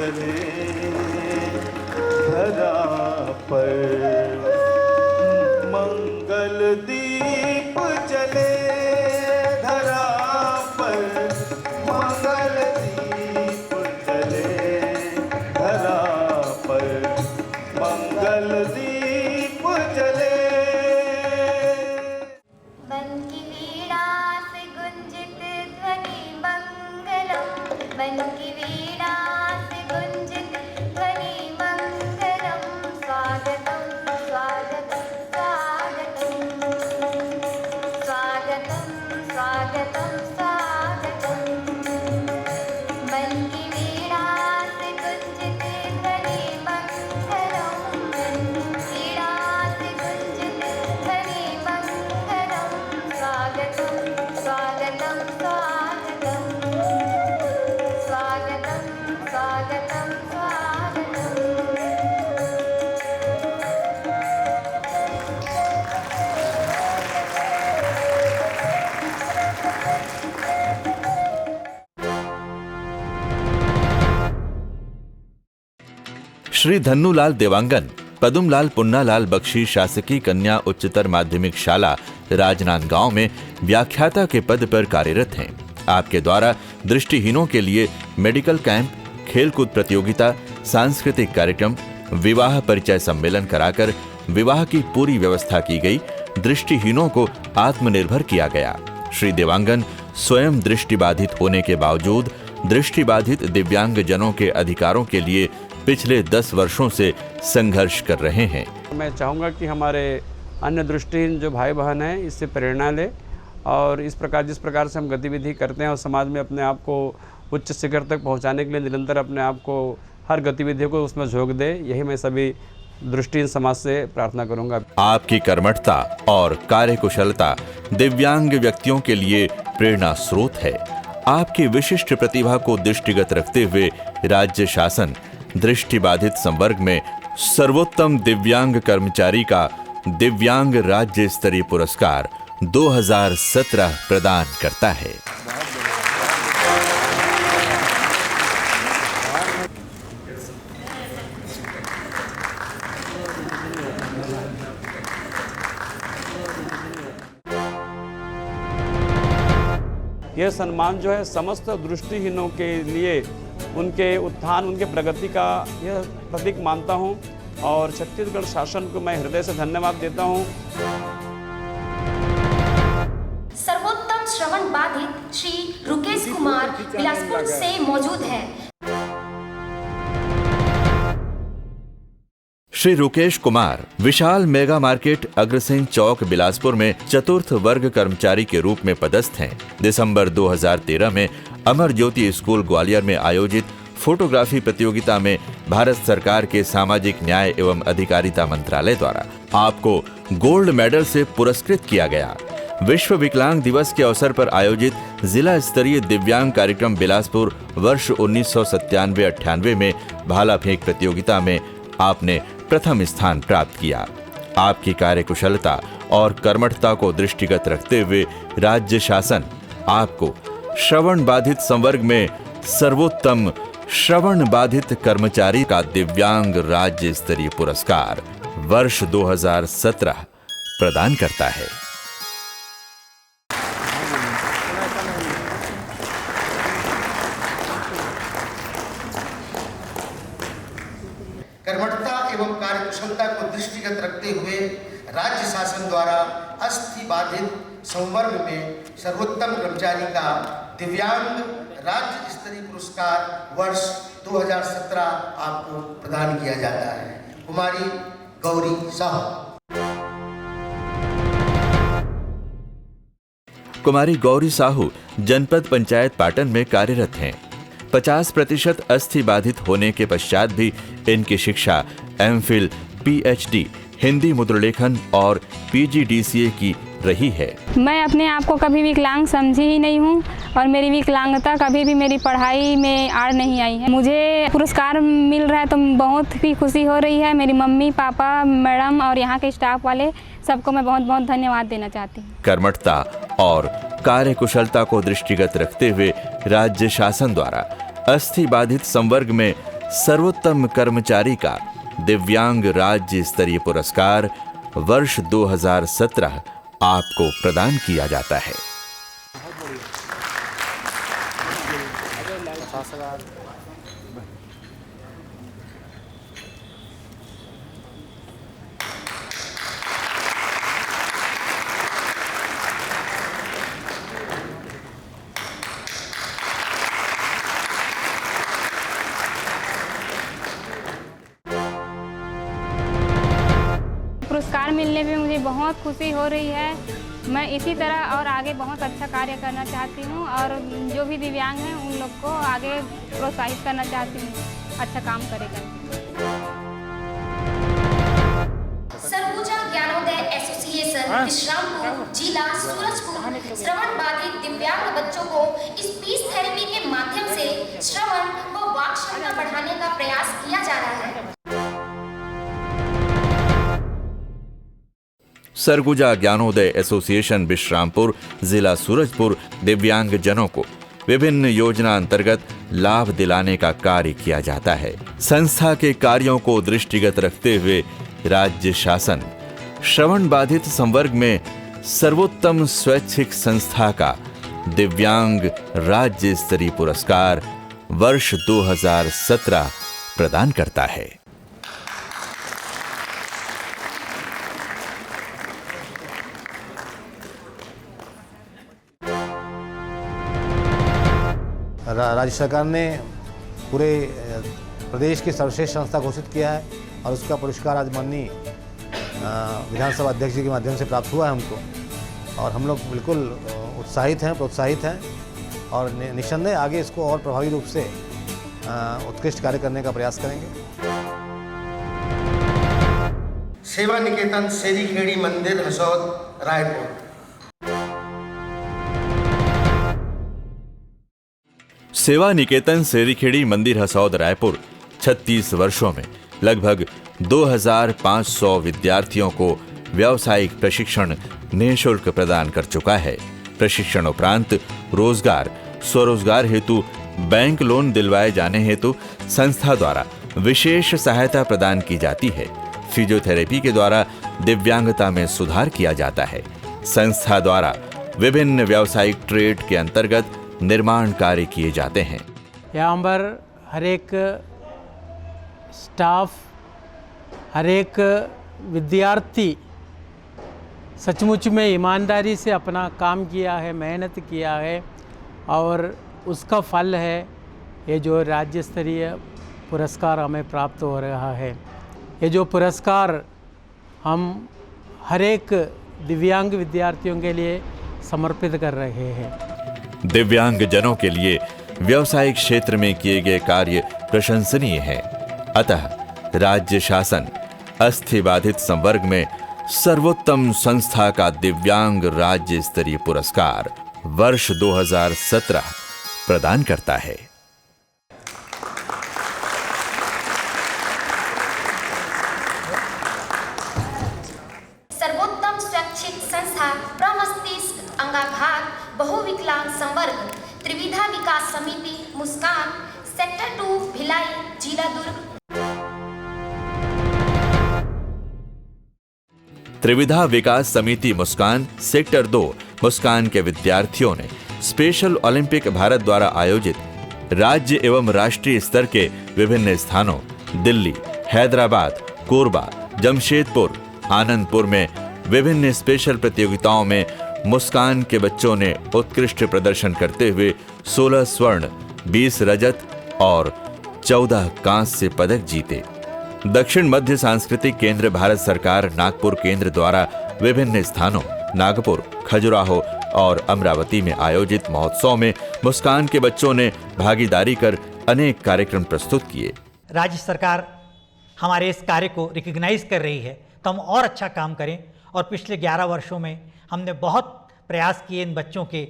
जले धरा पर, मंगल दीप जले धरा पर, मंगल दीप जले धरा पर, मंगल दीप जले। बन की वीणा से गुंजित ध्वनि मंगलम, बन की वीणा से गुंजित ध्वनि मंगलम, स्वागतम स्वागतम स्वागतम स्वागतम स्वागतम स्वागतम। बन की वीणा से गुंजित ध्वनि मंगलम, बन की वीणा से गुंजित ध्वनि मंगलम, स्वागतम स्वागतम स्वागतम स्वागतम स्वागतम स्वागतम। श्री धन्नूलाल देवांगन पदुमलाल पुन्नालाल बख्शी शासकीय कन्या उच्चतर माध्यमिक शाला राजनांदगांव में व्याख्याता के पद पर कार्यरत हैं। आपके द्वारा दृष्टिहीनों के लिए मेडिकल कैंप, खेलकूद प्रतियोगिता, सांस्कृतिक कार्यक्रम, विवाह परिचय सम्मेलन कराकर विवाह की पूरी व्यवस्था की गई। दृष्टिहीनों को आत्मनिर्भर किया गया। श्री देवांगन स्वयं दृष्टिबाधित होने के बावजूद दृष्टिबाधित दिव्यांग जनों के अधिकारों के लिए पिछले 10 वर्षों से संघर्ष कर रहे हैं। मैं चाहूँगा कि हमारे अन्य दृष्टिहीन जो भाई बहन हैं इससे प्रेरणा ले और इस प्रकार जिस प्रकार से हम गतिविधि करते हैं और समाज में अपने आप को उच्च शिखर तक पहुँचाने के लिए निरंतर अपने आप को हर गतिविधियों को उसमें झोंक दे, यही मैं सभी दृष्टिहीन समाज से प्रार्थना करूँगा। आपकी कर्मठता और कार्यकुशलता दिव्यांग व्यक्तियों के लिए प्रेरणा स्रोत है। आपकी विशिष्ट प्रतिभा को दृष्टिगत रखते हुए राज्य शासन दृष्टिबाधित संवर्ग में सर्वोत्तम दिव्यांग कर्मचारी का दिव्यांग राज्य स्तरीय पुरस्कार 2017 प्रदान करता है। यह सम्मान जो है समस्त दृष्टिहीनों के लिए उनके उत्थान, उनके प्रगति का यह प्रतीक मानता हूं और छत्तीसगढ़ शासन को मैं हृदय से धन्यवाद देता हूं। सर्वोत्तम श्रवण बाधित श्री रुकेश कुमार बिलासपुर से मौजूद हैं। श्री रुकेश कुमार विशाल मेगा मार्केट अग्रसेन चौक बिलासपुर में चतुर्थ वर्ग कर्मचारी के रूप में पदस्थ हैं। दिसंबर 2013 में अमर ज्योति स्कूल ग्वालियर में आयोजित फोटोग्राफी प्रतियोगिता में भारत सरकार के सामाजिक न्याय एवं अधिकारिता मंत्रालय द्वारा आपको गोल्ड मेडल से पुरस्कृत किया गया। विश्व विकलांग दिवस के अवसर पर आयोजित जिला स्तरीय दिव्यांग कार्यक्रम बिलासपुर वर्ष 1997-98 में भाला फेंक प्रतियोगिता में आपने प्रथम स्थान प्राप्त किया। आपकी कार्यकुशलता और कर्मठता को दृष्टिगत रखते हुए राज्य शासन आपको श्रवण बाधित संवर्ग में सर्वोत्तम श्रवण बाधित कर्मचारी का दिव्यांग राज्य स्तरीय पुरस्कार वर्ष 2017 प्रदान करता है। कर्मठता एवं कार्यकुशलता को दृष्टिगत रखते हुए राज्य शासन द्वारा अस्थि बाधित संवर्ग में सर्वोत्तम कर्मचारी का दिव्यांग राज्य स्तरीय पुरस्कार वर्ष 2017 आपको प्रदान किया जाता है। कुमारी गौरी साहू। कुमारी गौरी साहू जनपद पंचायत पाटन में कार्यरत हैं। 50% अस्थि बाधित होने के पश्चात भी इनकी शिक्षा एमफिल, पीएचडी, हिंदी मुद्रलेखन और पीजीडीसीए की रही है। मैं अपने आप को कभी विकलांग समझी ही नहीं हूँ और मेरी विकलांगता कभी भी मेरी पढ़ाई में आड़ नहीं आई है। मुझे पुरस्कार मिल रहा है तो बहुत ही खुशी हो रही है। मेरी मम्मी, पापा, मैडम और यहाँ के स्टाफ वाले सबको मैं बहुत बहुत धन्यवाद देना चाहती हूँ। कर्मठता और कार्यकुशलता को दृष्टिगत रखते हुए राज्य शासन द्वारा अस्थि बाधित संवर्ग में सर्वोत्तम कर्मचारी का दिव्यांग राज्य स्तरीय पुरस्कार वर्ष 2017 आपको प्रदान किया जाता है। पुरस्कार मिलने पे मुझे बहुत खुशी हो रही है। मैं इसी तरह और आगे बहुत अच्छा कार्य करना चाहती हूँ और जो भी दिव्यांग हैं उन लोग को आगे प्रोत्साहित करना चाहती हूँ, अच्छा काम करेगा। सरगुजा ज्ञानोदय एसोसिएशन विश्रामपुर जिला सूरजपुर श्रवण बाधित दिव्यांग बच्चों को स्पीच थेरेपी के माध्यम से श्रवण व वाक क्षमता बढ़ाने का प्रयास किया जा रहा है। सरगुजा ज्ञानोदय एसोसिएशन विश्रामपुर जिला सूरजपुर दिव्यांग जनों को विभिन्न योजना अंतर्गत लाभ दिलाने का कार्य किया जाता है। संस्था के कार्यों को दृष्टिगत रखते हुए राज्य शासन श्रवण बाधित संवर्ग में सर्वोत्तम स्वैच्छिक संस्था का दिव्यांग राज्य स्तरीय पुरस्कार वर्ष 2017 प्रदान करता है। राज्य सरकार ने पूरे प्रदेश की सर्वश्रेष्ठ संस्था घोषित किया है और उसका पुरस्कार आज माननीय विधानसभा अध्यक्ष जी के माध्यम से प्राप्त हुआ है हमको, और हम लोग बिल्कुल उत्साहित हैं, प्रोत्साहित हैं और निस्संदेह आगे इसको और प्रभावी रूप से उत्कृष्ट कार्य करने का प्रयास करेंगे। सेवा निकेतन सेरीखेड़ी मंदिर हसौद रायपुर। सेवा निकेतन सेरीखेड़ी मंदिर हसौद रायपुर 36 वर्षों में लगभग 2500 विद्यार्थियों को व्यावसायिक प्रशिक्षण निःशुल्क प्रदान कर चुका है। प्रशिक्षण उपरांत रोजगार, स्वरोजगार हेतु बैंक लोन दिलवाए जाने हेतु संस्था द्वारा विशेष सहायता प्रदान की जाती है। फिजियोथेरेपी के द्वारा दिव्यांगता में सुधार किया जाता है। संस्था द्वारा विभिन्न व्यावसायिक ट्रेड के अंतर्गत निर्माण कार्य किए जाते हैं। यहाँ पर हर एक स्टाफ, हर एक विद्यार्थी सचमुच में ईमानदारी से अपना काम किया है, मेहनत किया है और उसका फल है ये जो राज्य स्तरीय पुरस्कार हमें प्राप्त हो रहा है। ये जो पुरस्कार हम हर एक दिव्यांग विद्यार्थियों के लिए समर्पित कर रहे हैं। दिव्यांग जनों के लिए व्यावसायिक क्षेत्र में किए गए कार्य प्रशंसनीय है। अतः राज्य शासन अस्थि बाधित संवर्ग में सर्वोत्तम संस्था का दिव्यांग राज्य स्तरीय पुरस्कार वर्ष 2017 प्रदान करता है। सर्वोत्तम स्वैच्छिक संस्था प्रमस्तिष्क अंगाघात बहुविकलांग संवर्ग त्रिविधा विकास समिति मुस्कान सेक्टर 2 भिलाई जिला दुर्ग। त्रिविधा विकास समिति मुस्कान सेक्टर 2 मुस्कान के विद्यार्थियों ने स्पेशल ओलंपिक भारत द्वारा आयोजित राज्य एवं राष्ट्रीय स्तर के विभिन्न स्थानों दिल्ली, हैदराबाद, कोरबा, जमशेदपुर, आनंदपुर में विभिन्न स्पेशल प्रतियोगिताओं में मुस्कान के बच्चों ने उत्कृष्ट प्रदर्शन करते हुए 16 स्वर्ण, 20 रजत और 14 कांस्य पदक जीते। दक्षिण मध्य सांस्कृतिक केंद्र भारत सरकार नागपुर केंद्र द्वारा विभिन्न स्थानों नागपुर, खजुराहो और अमरावती में आयोजित महोत्सव में मुस्कान के बच्चों ने भागीदारी कर अनेक कार्यक्रम प्रस्तुत किए। राज्य सरकार हमारे इस कार्य को रिकॉग्नाइज कर रही है तो हम और अच्छा काम करें, और पिछले 11 वर्षों में हमने बहुत प्रयास किए इन बच्चों के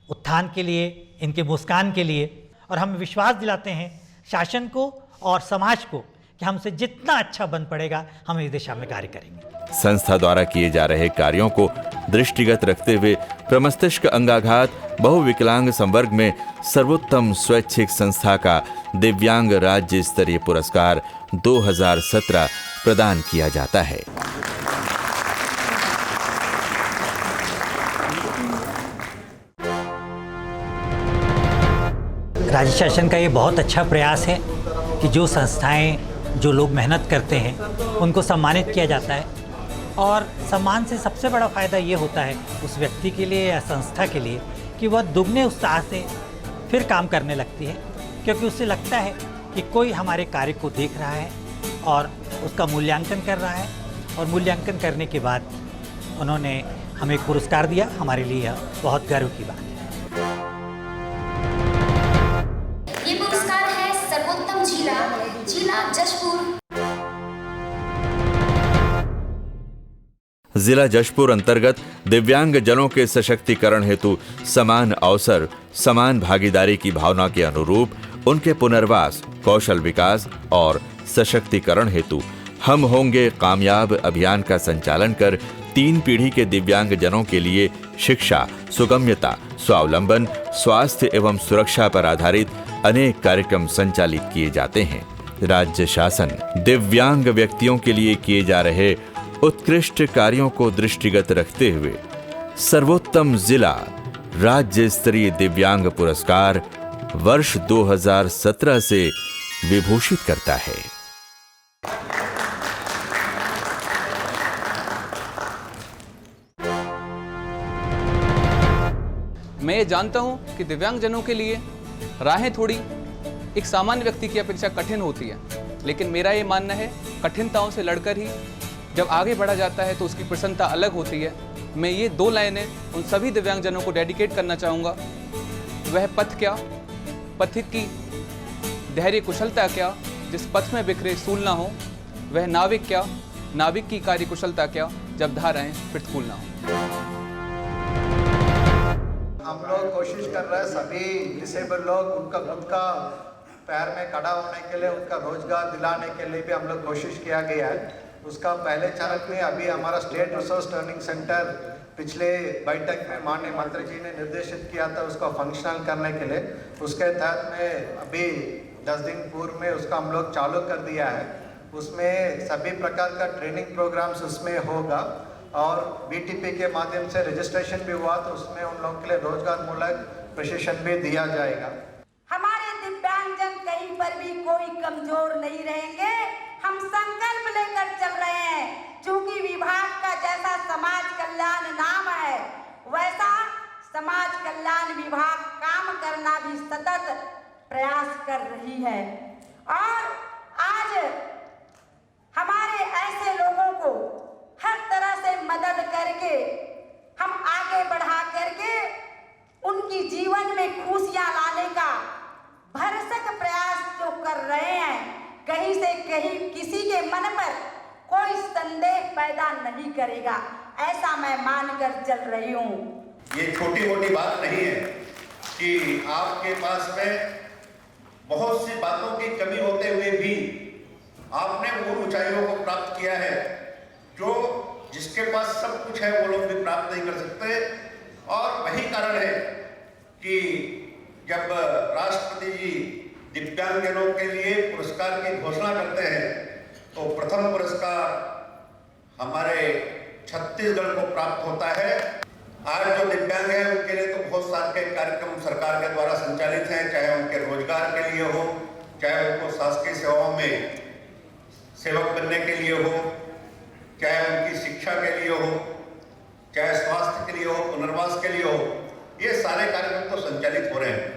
उत्थान के लिए, इनके मुस्कान के लिए, और हम विश्वास दिलाते हैं शासन को और समाज को कि हमसे जितना अच्छा बन पड़ेगा हम इस दिशा में कार्य करेंगे। संस्था द्वारा किए जा रहे कार्यों को दृष्टिगत रखते हुए प्रमस्तिष्क अंगाघात बहुविकलांग संवर्ग में सर्वोत्तम स्वैच्छिक संस्था का दिव्यांग राज्य स्तरीय पुरस्कार 2017 प्रदान किया जाता है। राज्य शासन का ये बहुत अच्छा प्रयास है कि जो संस्थाएं, जो लोग मेहनत करते हैं उनको सम्मानित किया जाता है, और सम्मान से सबसे बड़ा फ़ायदा ये होता है उस व्यक्ति के लिए या संस्था के लिए कि वह दुगने उत्साह से फिर काम करने लगती है, क्योंकि उससे लगता है कि कोई हमारे कार्य को देख रहा है और उसका मूल्यांकन कर रहा है, और मूल्यांकन करने के बाद उन्होंने हमें एक पुरस्कार दिया। हमारे लिए यह बहुत गर्व की बात है। ये पुरस्कार है सर्वोत्तम जिला जशपुर। जिला जशपुर अंतर्गत दिव्यांग जनों के सशक्तिकरण हेतु समान अवसर, समान भागीदारी की भावना के अनुरूप उनके पुनर्वास, कौशल विकास और सशक्तिकरण हेतु हम होंगे कामयाब अभियान का संचालन कर 3 पीढ़ी के दिव्यांग जनों के लिए शिक्षा, सुगम्यता, स्वावलंबन, स्वास्थ्य एवं सुरक्षा पर आधारित अनेक कार्यक्रम संचालित किए जाते हैं। राज्य शासन दिव्यांग व्यक्तियों के लिए किए जा रहे उत्कृष्ट कार्यों को दृष्टिगत रखते हुए सर्वोत्तम जिला राज्य स्तरीय दिव्यांग पुरस्कार वर्ष 2017 से विभूषित करता है। मैं ये जानता हूं कि दिव्यांगजनों के लिए राहें थोड़ी एक सामान्य व्यक्ति की अपेक्षा कठिन होती है, लेकिन मेरा ये मानना है कठिनताओं से लड़कर ही जब आगे बढ़ा जाता है तो उसकी प्रसन्नता अलग होती है। मैं ये 2 लाइनें उन सभी दिव्यांगजनों को डेडिकेट करना चाहूँगा। वह पथ क्या, पथिक की धैर्य कुशलता क्या, जिस पथ में बिखरे सूल ना हो। वह नाविक क्या, नाविक की कार्य कुशलता क्या, जब धाराएं प्रतिकूल ना हो। हम लोग कोशिश कर रहे हैं सभी डिसेबल लोग उनका खुद का पैर में खड़ा होने के लिए, उनका रोजगार दिलाने के लिए भी हम लोग कोशिश किया गया है। उसका पहले चरण में अभी हमारा स्टेट रिसोर्स ट्रेनिंग सेंटर पिछले बैठक में माननीय मंत्री जी ने निर्देशित किया था उसको फंक्शनल करने के लिए। उसके तहत में अभी 10 दिन पूर्व में उसका हम लोग चालू कर दिया है। उसमें सभी प्रकार का ट्रेनिंग प्रोग्राम्स उसमें होगा, और बीटीपी के माध्यम से रजिस्ट्रेशन भी हुआ तो उसमें उन लोगों के लिए रोजगार मूलक प्रशिक्षण भी दिया जाएगा। हमारे दिव्यांगजन कहीं पर भी कोई कमजोर नहीं रहेंगे। हम संकल्प लेकर चल रहे हैं, क्योंकि विभाग का जैसा समाज कल्याण नाम है वैसा समाज कल्याण विभाग काम करना भी सतत प्रयास कर रही है। और आज हमारे ऐसे लोगों को हर तरह से मदद करके हम आगे बढ़ा करके उनकी जीवन में खुशियां लाने का भरसक प्रयास जो कर रहे हैं, कहीं से कहीं किसी के मन पर कोई संदेह पैदा नहीं करेगा, ऐसा मैं मानकर चल रही हूँ। ये छोटी मोटी बात नहीं है कि आपके पास में बहुत सी बातों की कमी होते हुए भी आपने उन ऊंचाइयों को प्राप्त किया है जो जिसके पास सब कुछ है वो लोग भी प्राप्त नहीं कर सकते। और वही कारण है कि जब राष्ट्रपति जी दिव्यांगजनों के लिए पुरस्कार की घोषणा करते हैं तो प्रथम पुरस्कार हमारे छत्तीसगढ़ को प्राप्त होता है। आज जो दिव्यांग हैं उनके लिए तो बहुत सारे कार्यक्रम सरकार के द्वारा संचालित हैं, चाहे उनके रोजगार के लिए हो, चाहे उनको शासकीय सेवाओं में सेवक बनने के लिए हो, चाहे उनकी शिक्षा के लिए हो, चाहे स्वास्थ्य के लिए हो, पुनर्वास के लिए हो, ये सारे कार्यक्रम तो संचालित हो रहे हैं।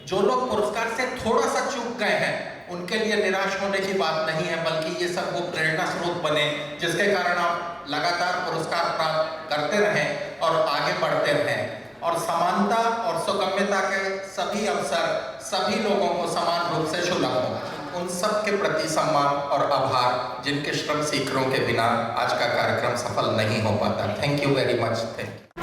जो लोग पुरस्कार से थोड़ा सा चूक गए हैं उनके लिए निराश होने की बात नहीं है, बल्कि ये सबको प्रेरणा स्रोत बने, जिसके कारण आप लगातार पुरस्कार प्राप्त करते रहें और आगे बढ़ते रहें। और समानता और सुगम्यता के सभी अवसर सभी लोगों को समान रूप से सुलभ हो, उन सब के प्रति सम्मान और आभार, जिनके श्रम सीकरों के बिना आज का कार्यक्रम सफल नहीं हो पाता। Thank you very much. Thank you.